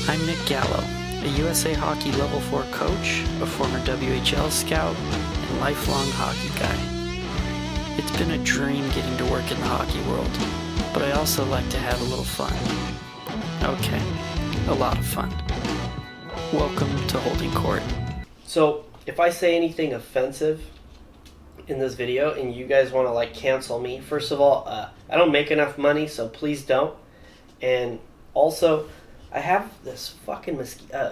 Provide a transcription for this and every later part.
I'm Nick Gallo, a USA Hockey Level 4 coach, a former WHL scout, and lifelong hockey guy. It's been a dream getting to work in the hockey world, but I also like to have a little fun. Okay, a lot of fun. Welcome to Holding Court. So, if I say anything offensive in this video and you guys want to cancel me, first of all, I don't make enough money, so please don't. And also, I have this fucking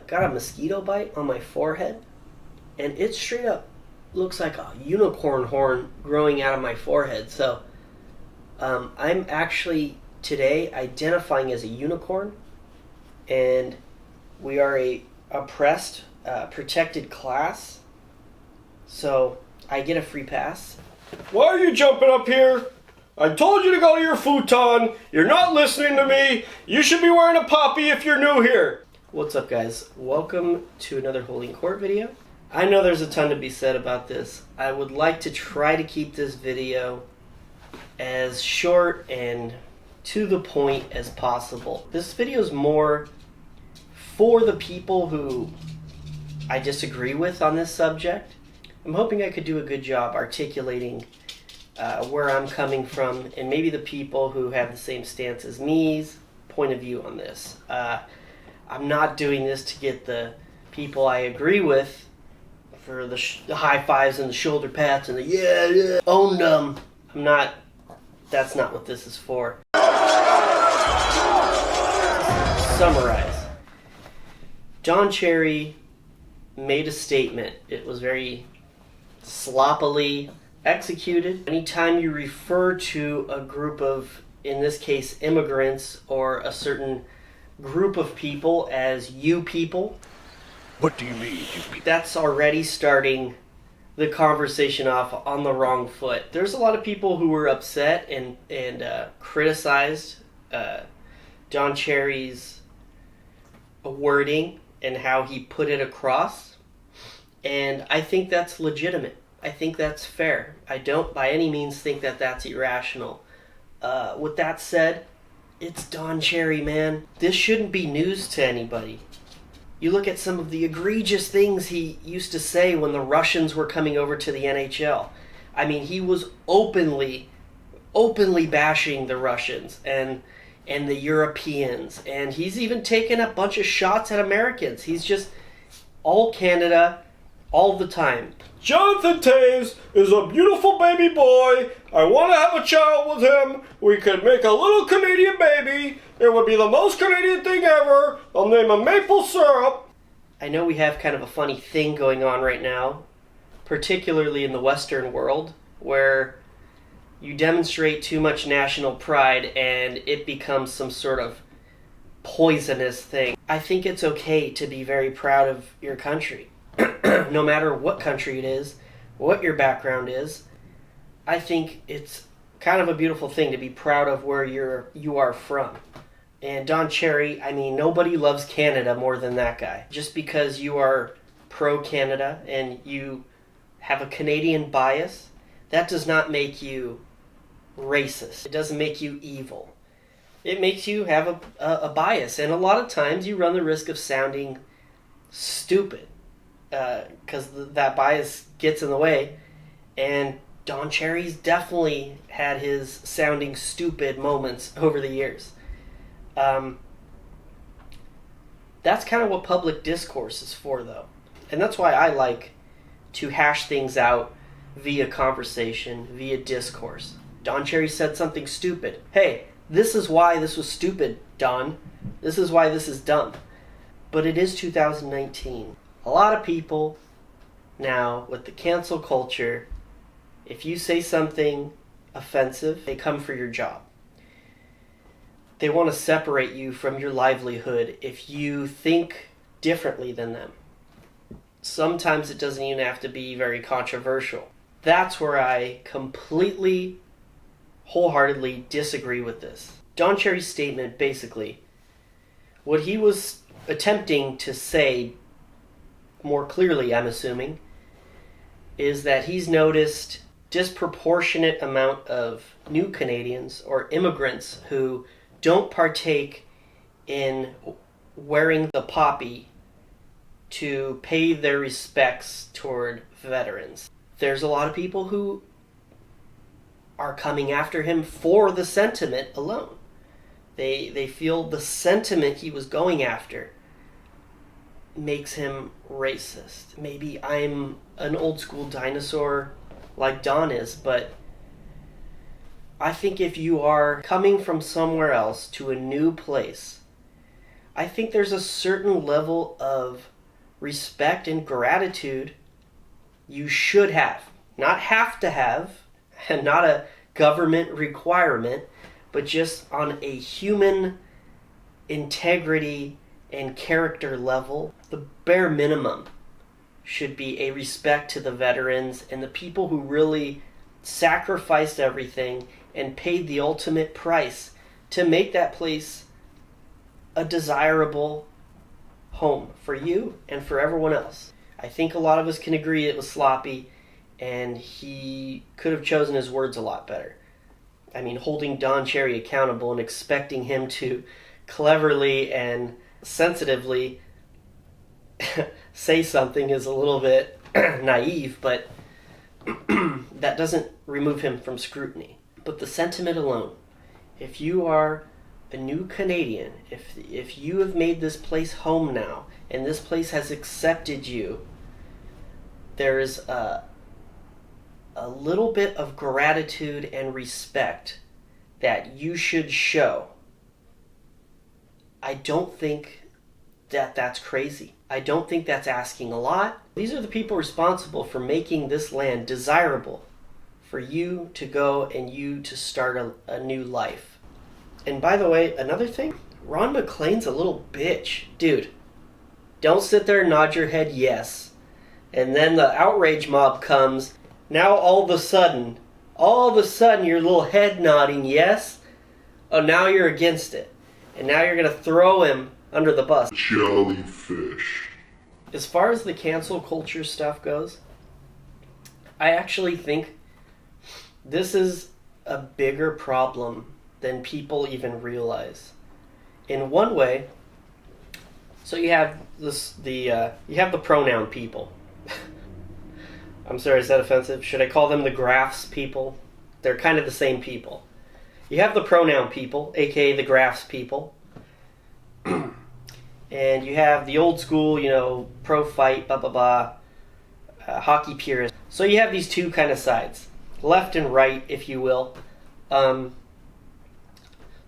got a mosquito bite on my forehead, and it straight up looks like a unicorn horn growing out of my forehead. So I'm actually today identifying as a unicorn, and we are a oppressed, protected class, so I get a free pass. Why are you jumping up here? I told you to go to your futon. You're not listening to me. You should be wearing a poppy if you're new here. What's up, guys? Welcome to another Holding Court video. I know there's a ton to be said about this. I would like to try to keep this video as short and to the point as possible. This video is more for the people who I disagree with on this subject. I'm hoping I could do a good job articulating where I'm coming from, and maybe the people who have the same stance as me's point of view on this. I'm not doing this to get the people I agree with for the high fives and the shoulder pats and the yeah, own them. That's not what this is for. Summarize. Don Cherry made a statement. It was very sloppily executed. Anytime you refer to a group of, in this case, immigrants, or a certain group of people as you people, What do you mean, you people? that's already starting the conversation off on the wrong foot. There's a lot of people who were upset and criticized Don Cherry's wording and how he put it across, and I think that's legitimate. I think that's fair. I don't by any means think that that's irrational. With that said, it's Don Cherry, man. This shouldn't be news to anybody. You look at some of the egregious things he used to say when the Russians were coming over to the NHL. I mean, he was openly bashing the Russians and the Europeans, and he's even taken a bunch of shots at Americans. He's just all Canada all the time. Jonathan Toews is a beautiful baby boy. I want to have a child with him. We could make a little Canadian baby. It would be the most Canadian thing ever. I'll name him Maple Syrup. I know we have kind of a funny thing going on right now, particularly in the Western world, where you demonstrate too much national pride and it becomes some sort of poisonous thing. I think it's okay to be very proud of your country. No matter what country it is, what your background is, I think it's kind of a beautiful thing to be proud of where you are from. And Don Cherry, I mean, nobody loves Canada more than that guy. Just because you are pro-Canada and you have a Canadian bias, that does not make you racist. It doesn't make you evil. It makes you have a bias, and a lot of times you run the risk of sounding stupid. Because that bias gets in the way, and Don Cherry's definitely had his sounding stupid moments over the years. That's kind of what public discourse is for, though, and that's why I like to hash things out via conversation, via discourse. Don Cherry said something stupid. Hey, this is why this was stupid, Don. This is why this is dumb. But it is 2019. A lot of people now, with the cancel culture, if you say something offensive, they come for your job. They want to separate you from your livelihood if you think differently than them. Sometimes it doesn't even have to be very controversial. That's where I completely, wholeheartedly disagree with this. Don Cherry's statement, basically, what he was attempting to say more clearly, I'm assuming, is that he's noticed disproportionate amount of new Canadians or immigrants who don't partake in wearing the poppy to pay their respects toward veterans. There's a lot of people who are coming after him for the sentiment alone. They feel the sentiment he was going after makes him racist. Maybe I'm an old school dinosaur like Don is, but I think if you are coming from somewhere else to a new place, I think there's a certain level of respect and gratitude you should have. Not have to have, and not a government requirement, but just on a human integrity and character level, the bare minimum should be a respect to the veterans and the people who really sacrificed everything and paid the ultimate price to make that place a desirable home for you and for everyone else. I think a lot of us can agree it was sloppy, and he could have chosen his words a lot better. I mean, holding Don Cherry accountable and expecting him to cleverly and sensitively say something is a little bit naive, but that doesn't remove him from scrutiny. But the sentiment alone, if you are a new Canadian, if you have made this place home now, and this place has accepted you, there is a little bit of gratitude and respect that you should show. I don't think that that's crazy. I don't think that's asking a lot. These are the people responsible for making this land desirable for you to go and you to start a new life. And by the way, another thing, Ron McLean's a little bitch. Dude, don't sit there and nod your head yes. And then the outrage mob comes. Now all of a sudden, your little head nodding yes. Oh, now you're against it. And now you're going to throw him under the bus. Jellyfish. As far as the cancel culture stuff goes, I actually think this is a bigger problem than people even realize. In one way, so you have the pronoun people. I'm sorry, is that offensive? Should I call them the graphs people? They're kind of the same people. You have the pronoun people, aka the graphs people. And you have the old school, pro-fight, blah, blah, blah, hockey purists. So you have these two kind of sides, left and right, if you will.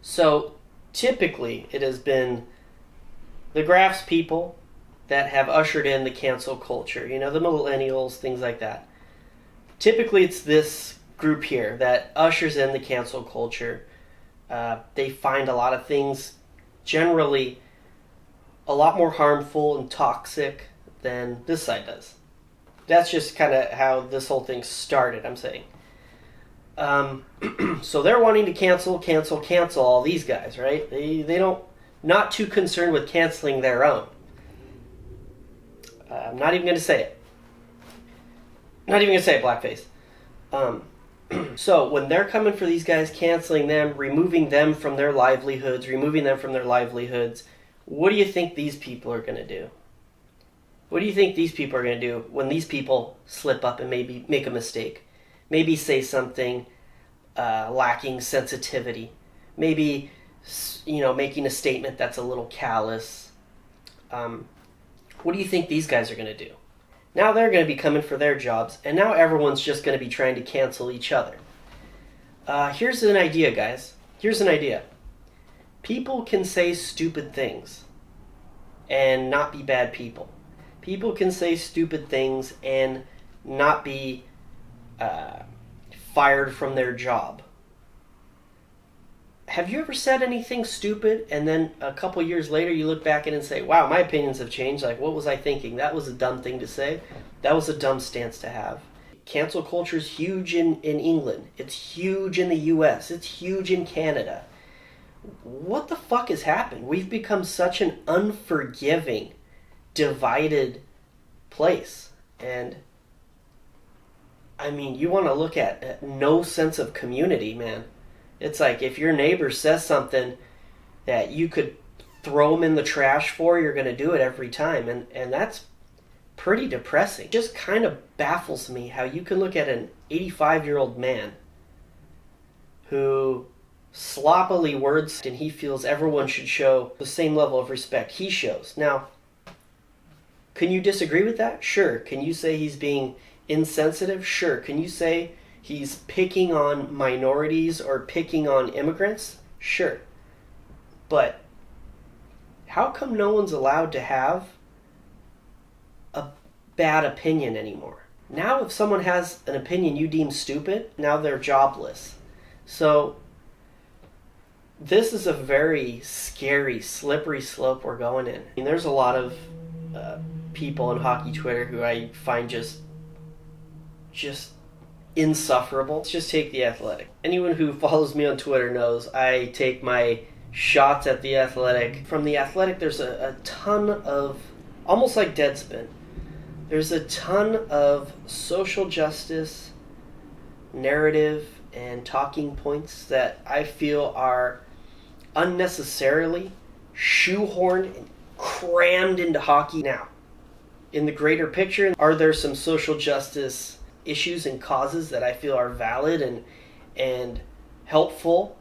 So typically it has been the graphs people that have ushered in the cancel culture, the millennials, things like that. Typically it's this group here that ushers in the cancel culture. They find a lot of things generally a lot more harmful and toxic than this side does. That's just kind of how this whole thing started, I'm saying. So they're wanting to cancel all these guys, right? They don't, not too concerned with canceling their own. I'm not even going to say it. Not even going to say it, blackface. So when they're coming for these guys, canceling them, removing them from their livelihoods, what do you think these people are going to do? What do you think these people are going to do when these people slip up and maybe make a mistake? Maybe say something lacking sensitivity. Maybe, making a statement that's a little callous. What do you think these guys are going to do? Now they're going to be coming for their jobs, and now everyone's just going to be trying to cancel each other. Here's an idea, guys. Here's an idea. People can say stupid things and not be bad people. People can say stupid things and not be fired from their job. Have you ever said anything stupid and then a couple years later you look back at it and say, wow, my opinions have changed. Like, what was I thinking? That was a dumb thing to say. That was a dumb stance to have. Cancel culture is huge in England. It's huge in the US. It's huge in Canada. What the fuck has happened? We've become such an unforgiving, divided place. And I mean, you want to look at no sense of community, man. It's like if your neighbor says something that you could throw them in the trash for, you're going to do it every time. And that's pretty depressing. It just kind of baffles me how you can look at an 85-year-old man who sloppily words and he feels everyone should show the same level of respect he shows. Now, can you disagree with that? Sure. Can you say he's being insensitive? Sure. Can you say he's picking on minorities or picking on immigrants? Sure. But how come no one's allowed to have a bad opinion anymore? Now if someone has an opinion you deem stupid, now they're jobless. So this is a very scary, slippery slope we're going in. I mean, there's a lot of people in hockey Twitter who I find just insufferable. Let's just take The Athletic. Anyone who follows me on Twitter knows I take my shots at The Athletic. From The Athletic, there's a ton of, almost like Deadspin, there's a ton of social justice narrative and talking points that I feel are unnecessarily shoehorned and crammed into hockey. Now, in the greater picture, are there some social justice issues and causes that I feel are valid and helpful?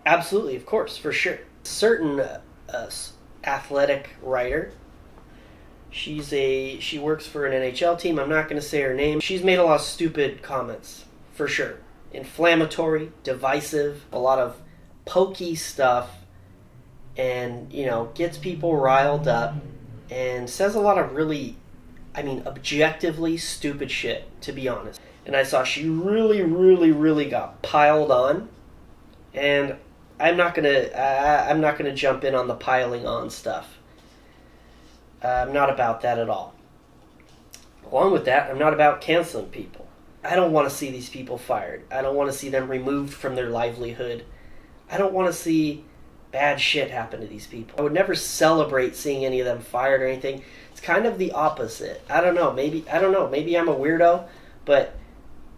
Absolutely, of course, for sure. Certain athletic writer, she works for an NHL team. I'm not going to say her name. She's made a lot of stupid comments, for sure. Inflammatory, divisive, a lot of pokey stuff, and, gets people riled up and says a lot of really, objectively stupid shit, to be honest. And I saw she really, really, really got piled on, and I'm not gonna jump in on the piling on stuff. I'm not about that at all. Along with that, I'm not about canceling people. I don't want to see these people fired. I don't want to see them removed from their livelihood. I don't want to see bad shit happen to these people. I would never celebrate seeing any of them fired or anything. It's kind of the opposite. I don't know. Maybe I'm a weirdo, but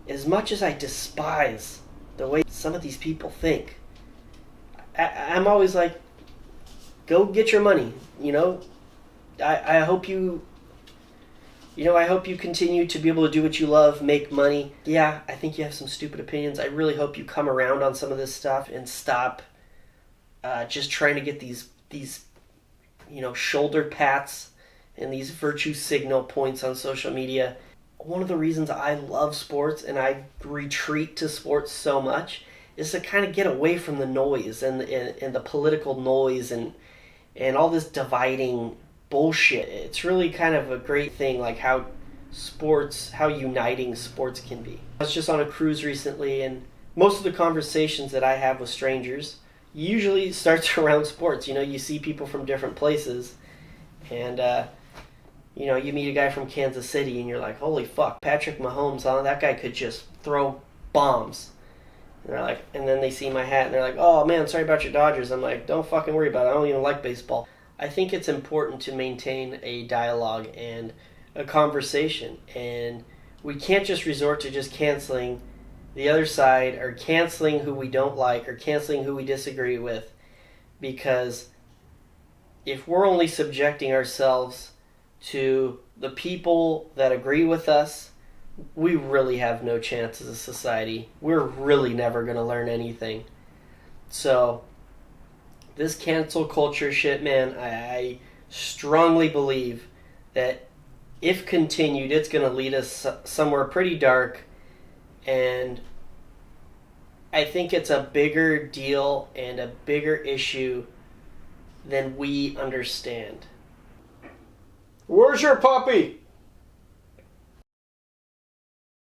as much as I despise the way some of these people think, I'm always like, go get your money. I hope you continue to be able to do what you love, make money. Yeah, I think you have some stupid opinions. I really hope you come around on some of this stuff and stop just trying to get these shoulder pats and these virtue signal points on social media. One of the reasons I love sports and I retreat to sports so much is to kind of get away from the noise and the political noise and all this dividing bullshit. It's really kind of a great thing, like how uniting sports can be. I was just on a cruise recently, and most of the conversations that I have with strangers usually starts around sports. You see people from different places, and you meet a guy from Kansas City, and you're like, holy fuck, Patrick Mahomes, that guy could just throw bombs. And they're like, and then they see my hat, and they're like, oh man, sorry about your Dodgers. I'm like, don't fucking worry about it. I don't even like baseball. I think it's important to maintain a dialogue and a conversation, and we can't just resort to just canceling the other side or canceling who we don't like or canceling who we disagree with, because if we're only subjecting ourselves to the people that agree with us, we really have no chance as a society. We're really never going to learn anything. So this cancel culture shit, man, I strongly believe that if continued, it's going to lead us somewhere pretty dark, and I think it's a bigger deal and a bigger issue than we understand. Where's your puppy?